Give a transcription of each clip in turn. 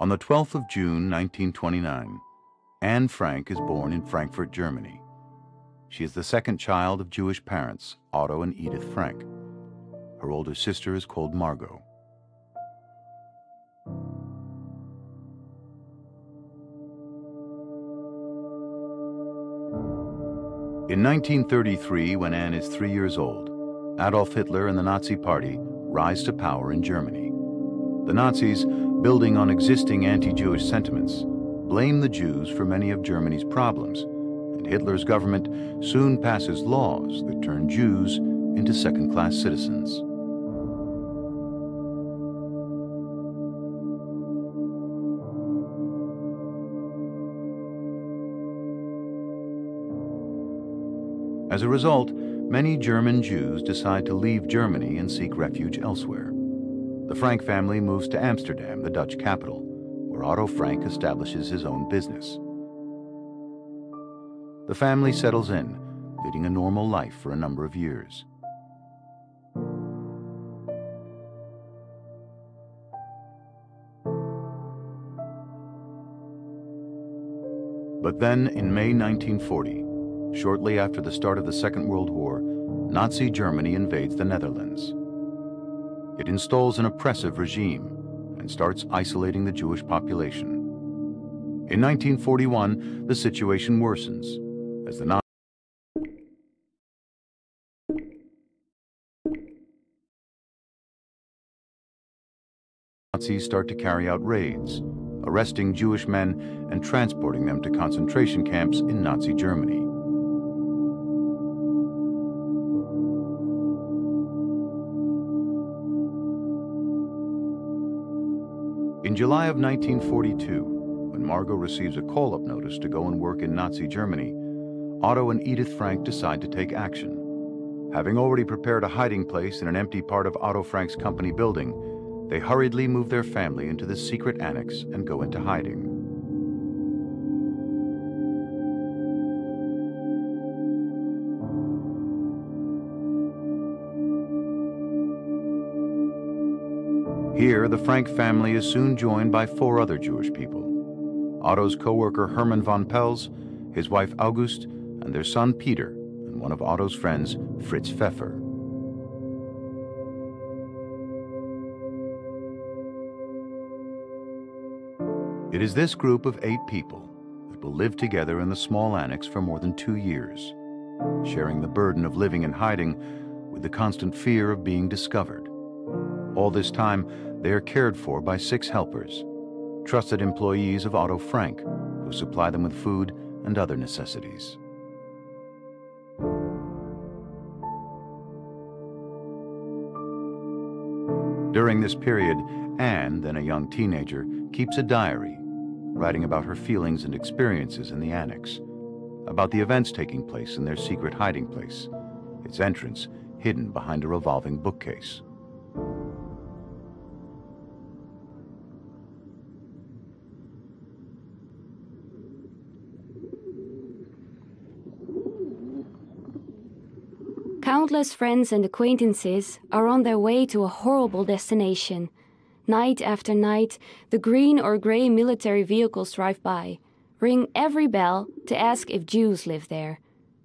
On the 12th of June, 1929, Anne Frank is born in Frankfurt, Germany. She is the second child of Jewish parents, Otto and Edith Frank. Her older sister is called Margot. In 1933, when Anne is 3 years old, Adolf Hitler and the Nazi Party rise to power in Germany. The Nazis, building on existing anti-Jewish sentiments, blame the Jews for many of Germany's problems, and Hitler's government soon passes laws that turn Jews into second-class citizens. As a result, many German Jews decide to leave Germany and seek refuge elsewhere. The Frank family moves to Amsterdam, the Dutch capital, where Otto Frank establishes his own business. The family settles in, leading a normal life for a number of years. But then, in May 1940, shortly after the start of the Second World War, Nazi Germany invades the Netherlands. It installs an oppressive regime and starts isolating the Jewish population. In 1941, the situation worsens as the Nazis start to carry out raids, arresting Jewish men and transporting them to concentration camps in Nazi Germany. In July of 1942, when Margot receives a call-up notice to go and work in Nazi Germany, Otto and Edith Frank decide to take action. Having already prepared a hiding place in an empty part of Otto Frank's company building, they hurriedly move their family into this secret annex and go into hiding. Here, the Frank family is soon joined by 4 other Jewish people: Otto's co-worker Hermann von Pels, his wife August, and their son Peter, and one of Otto's friends, Fritz Pfeffer. It is this group of 8 people that will live together in the small annex for more than 2 years, sharing the burden of living in hiding with the constant fear of being discovered. All this time, they are cared for by 6 helpers, trusted employees of Otto Frank, who supply them with food and other necessities. During this period, Anne, then a young teenager, keeps a diary, writing about her feelings and experiences in the annex, about the events taking place in their secret hiding place, its entrance hidden behind a revolving bookcase. Countless friends and acquaintances are on their way to a horrible destination. Night after night, the green or gray military vehicles drive by, ring every bell to ask if Jews live there.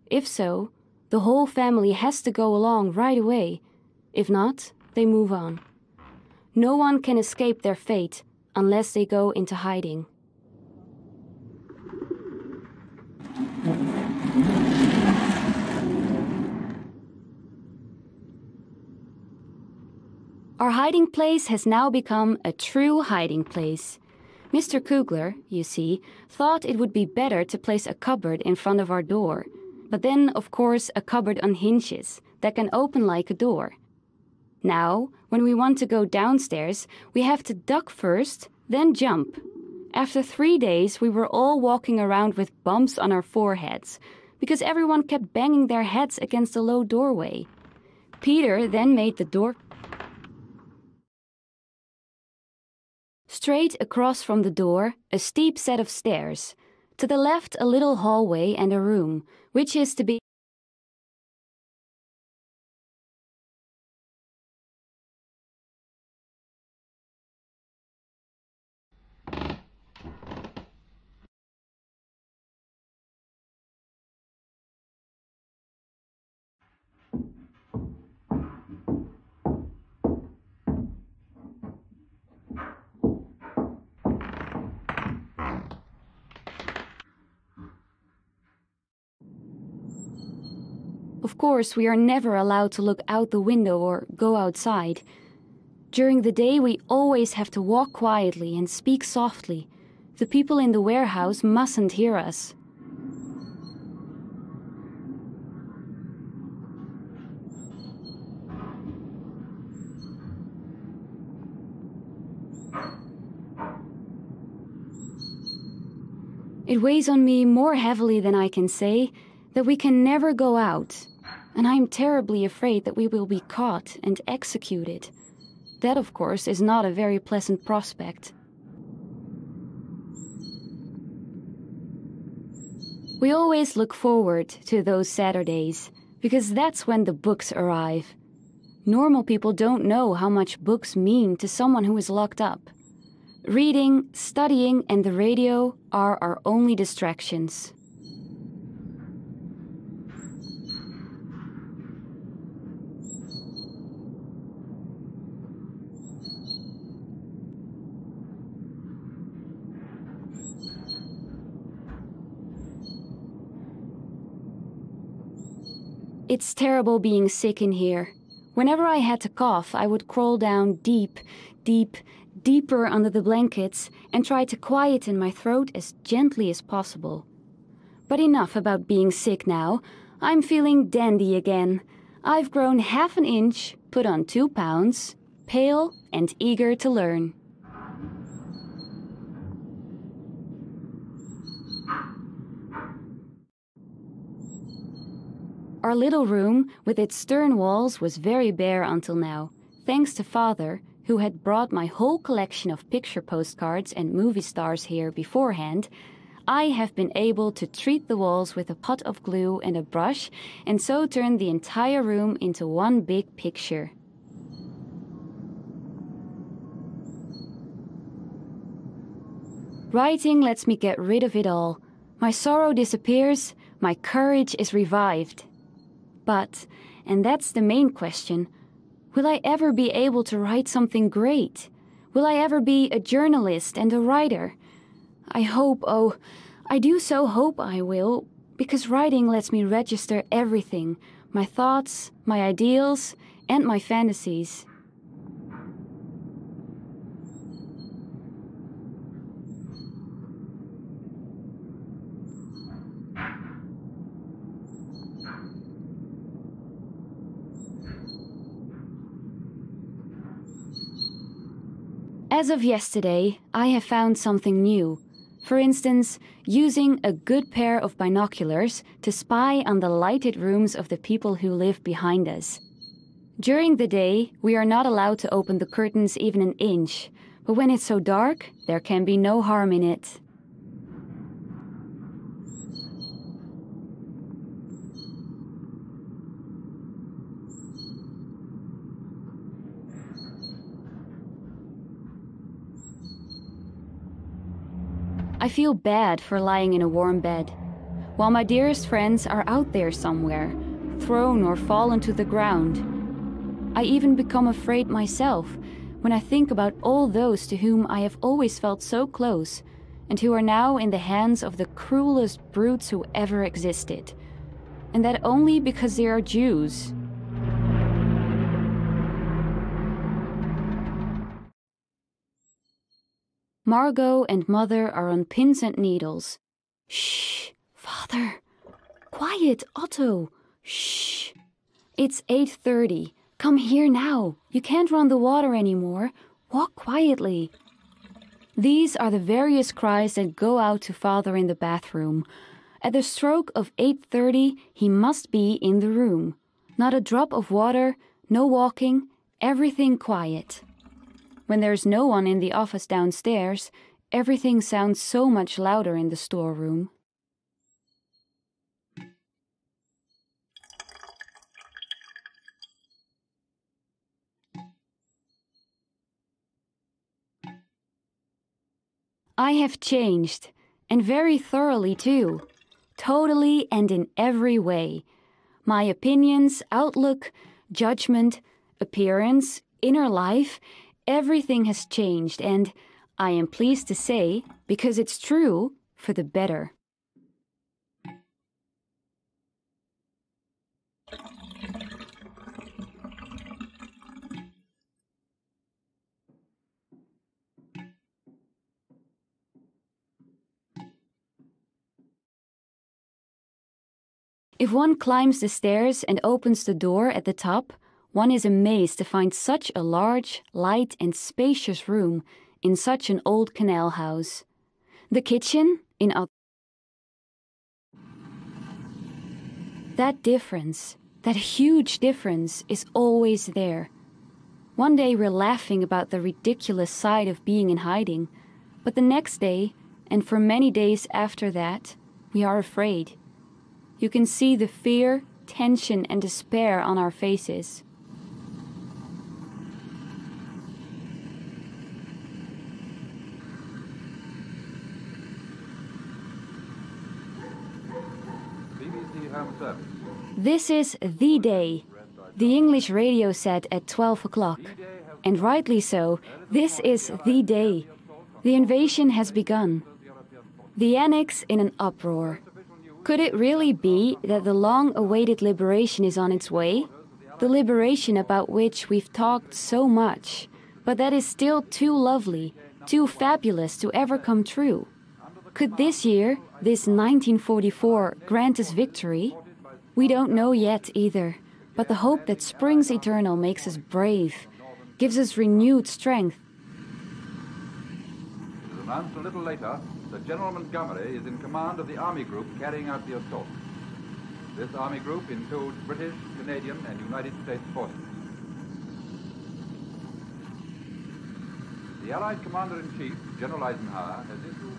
If so, the whole family has to go along right away. If not, they move on. No one can escape their fate unless they go into hiding. Our hiding place has now become a true hiding place. Mr. Kugler, you see, thought it would be better to place a cupboard in front of our door. But then, of course, a cupboard on hinges that can open like a door. Now, when we want to go downstairs, we have to duck first, then jump. After 3 days, we were all walking around with bumps on our foreheads, because everyone kept banging their heads against the low doorway. Peter then made the door straight across from the door, a steep set of stairs. To the left, a little hallway and a room, which is to be Of course, we are never allowed to look out the window or go outside. During the day, we always have to walk quietly and speak softly. The people in the warehouse mustn't hear us. It weighs on me more heavily than I can say that we can never go out, and I am terribly afraid that we will be caught and executed. That, of course, is not a very pleasant prospect. We always look forward to those Saturdays, because that's when the books arrive. Normal people don't know how much books mean to someone who is locked up. Reading, studying, and the radio are our only distractions. It's terrible being sick in here. Whenever I had to cough, I would crawl down deeper under the blankets and try to quieten my throat as gently as possible. But enough about being sick now. I'm feeling dandy again. I've grown half an inch, put on 2 pounds, pale and eager to learn. Our little room with its stern walls was very bare until now, thanks to Father, who had brought my whole collection of picture postcards and movie stars here beforehand. I have been able to treat the walls with a pot of glue and a brush, and so turn the entire room into one big picture. Writing lets me get rid of it all. My sorrow disappears, my courage is revived. But, and that's the main question, will I ever be able to write something great? Will I ever be a journalist and a writer? I hope, oh, I do so hope I will, because writing lets me register everything, my thoughts, my ideals, and my fantasies. As of yesterday, I have found something new. For instance, using a good pair of binoculars to spy on the lighted rooms of the people who live behind us. During the day, we are not allowed to open the curtains even an inch, but when it's so dark, there can be no harm in it. I feel bad for lying in a warm bed, while my dearest friends are out there somewhere, thrown or fallen to the ground. I even become afraid myself when I think about all those to whom I have always felt so close, and who are now in the hands of the cruelest brutes who ever existed. And that only because they are Jews. Margot and Mother are on pins and needles. Shh, Father. Quiet, Otto. Shh. It's 8:30. Come here now. You can't run the water anymore. Walk quietly. These are the various cries that go out to Father in the bathroom. At the stroke of 8:30, he must be in the room. Not a drop of water, no walking, everything quiet. When there's no one in the office downstairs, everything sounds so much louder in the storeroom. I have changed, and very thoroughly too. Totally and in every way. My opinions, outlook, judgment, appearance, inner life, everything has changed, and I am pleased to say, because it's true, for the better. If one climbs the stairs and opens the door at the top, one is amazed to find such a large, light and spacious room in such an old canal house. The kitchen, that difference, that huge difference, is always there. One day we're laughing about the ridiculous side of being in hiding, but the next day, and for many days after that, we are afraid. You can see the fear, tension and despair on our faces. This is the day, the English radio said at 12 o'clock. And rightly so, this is the day. The invasion has begun. The annex in an uproar. Could it really be that the long-awaited liberation is on its way? The liberation about which we've talked so much, but that is still too lovely, too fabulous to ever come true. Could this year, this 1944, grant us victory? We don't know yet either, but the hope that springs eternal makes us brave, gives us renewed strength. It was announced a little later that General Montgomery is in command of the army group carrying out the assault. This army group includes British, Canadian and United States forces. The Allied Commander-in-Chief, General Eisenhower, has issued...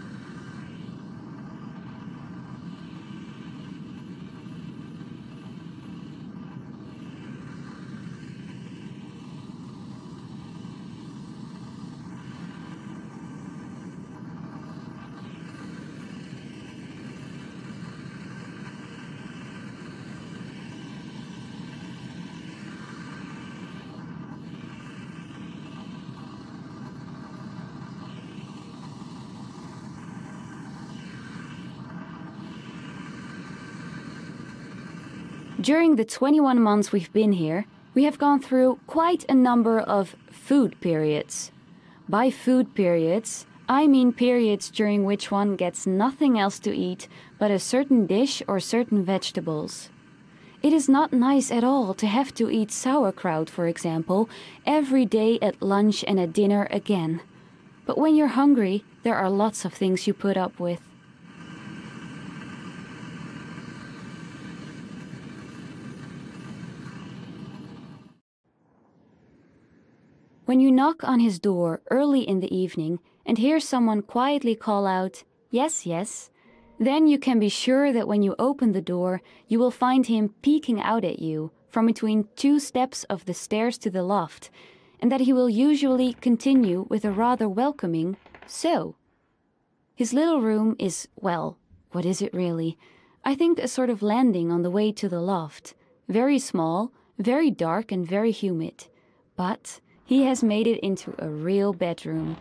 During the 21 months we've been here, we have gone through quite a number of food periods. By food periods, I mean periods during which one gets nothing else to eat but a certain dish or certain vegetables. It is not nice at all to have to eat sauerkraut, for example, every day at lunch and at dinner again. But when you're hungry, there are lots of things you put up with. When you knock on his door early in the evening and hear someone quietly call out, "Yes, yes," then you can be sure that when you open the door, you will find him peeking out at you from between 2 steps of the stairs to the loft, and that he will usually continue with a rather welcoming "So." His little room is, well, what is it really? I think a sort of landing on the way to the loft. Very small, very dark and very humid. But he has made it into a real bedroom.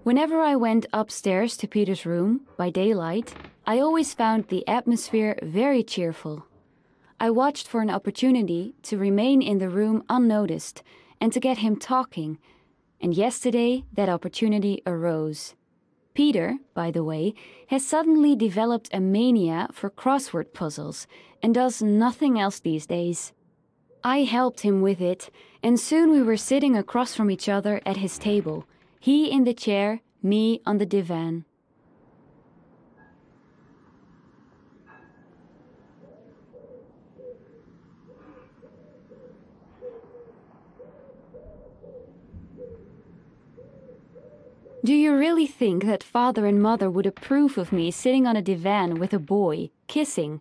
Whenever I went upstairs to Peter's room, by daylight, I always found the atmosphere very cheerful. I watched for an opportunity to remain in the room unnoticed and to get him talking, and yesterday that opportunity arose. Peter, by the way, has suddenly developed a mania for crossword puzzles and does nothing else these days. I helped him with it, and soon we were sitting across from each other at his table, he in the chair, me on the divan. Do you really think that father and mother would approve of me sitting on a divan with a boy, kissing?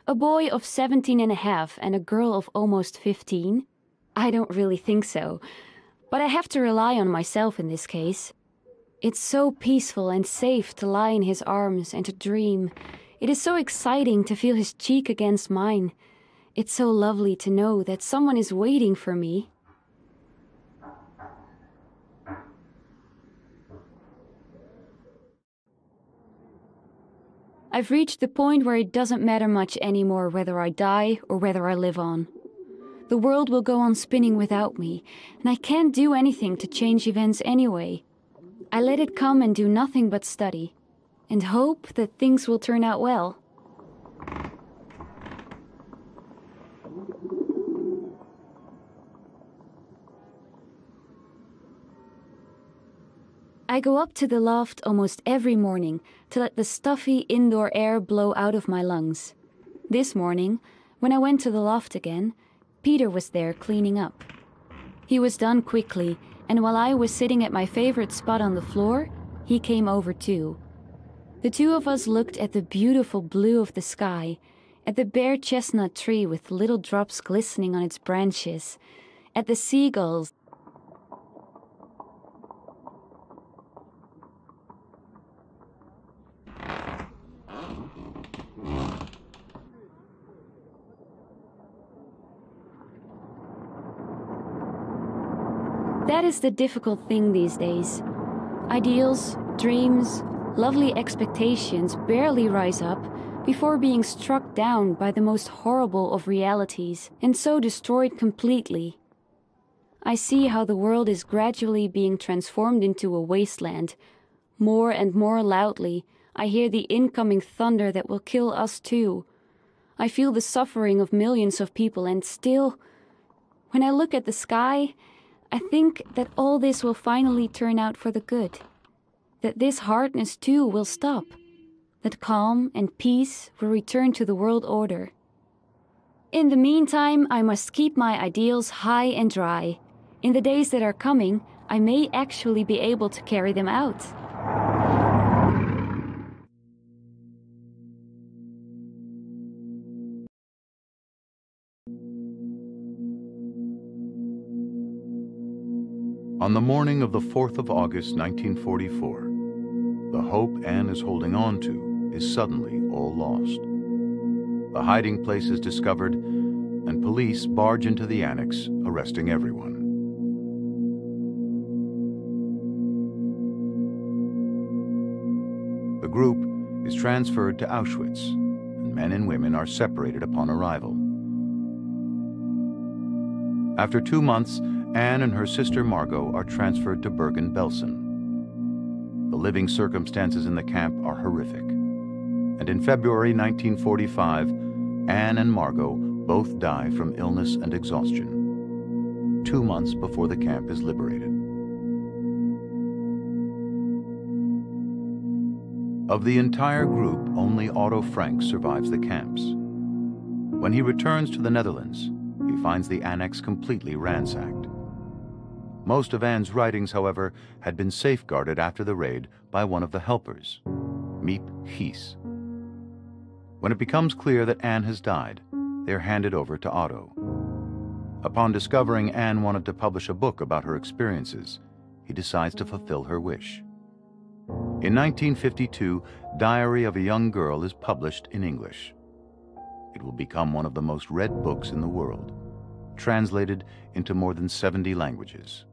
A boy of 17 and a half and a girl of almost 15? I don't really think so. But I have to rely on myself in this case. It's so peaceful and safe to lie in his arms and to dream. It is so exciting to feel his cheek against mine. It's so lovely to know that someone is waiting for me. I've reached the point where it doesn't matter much anymore whether I die or whether I live on. The world will go on spinning without me, and I can't do anything to change events anyway. I let it come and do nothing but study, and hope that things will turn out well. I go up to the loft almost every morning to let the stuffy indoor air blow out of my lungs. This morning, when I went to the loft again, Peter was there cleaning up. He was done quickly, and while I was sitting at my favorite spot on the floor, he came over too. The two of us looked at the beautiful blue of the sky, at the bare chestnut tree with little drops glistening on its branches, at the seagulls. That is the difficult thing these days. Ideals, dreams, lovely expectations barely rise up before being struck down by the most horrible of realities, and so destroyed completely. I see how the world is gradually being transformed into a wasteland. More and more loudly, I hear the incoming thunder that will kill us too. I feel the suffering of millions of people, and still, when I look at the sky, I think that all this will finally turn out for the good. That this hardness too will stop. That calm and peace will return to the world order. In the meantime, I must keep my ideals high and dry. In the days that are coming, I may actually be able to carry them out. On the morning of the 4th of August, 1944, the hope Anne is holding on to is suddenly all lost. The hiding place is discovered, and police barge into the annex, arresting everyone. The group is transferred to Auschwitz, and men and women are separated upon arrival. After 2 months, Anne and her sister Margot are transferred to Bergen-Belsen. The living circumstances in the camp are horrific, and in February 1945, Anne and Margot both die from illness and exhaustion, 2 months before the camp is liberated. Of the entire group, only Otto Frank survives the camps. When he returns to the Netherlands, he finds the annex completely ransacked. Most of Anne's writings, however, had been safeguarded after the raid by one of the helpers, Miep Gies. When it becomes clear that Anne has died, they are handed over to Otto. Upon discovering Anne wanted to publish a book about her experiences, he decides to fulfill her wish. In 1952, Diary of a Young Girl is published in English. It will become one of the most read books in the world, translated into more than 70 languages.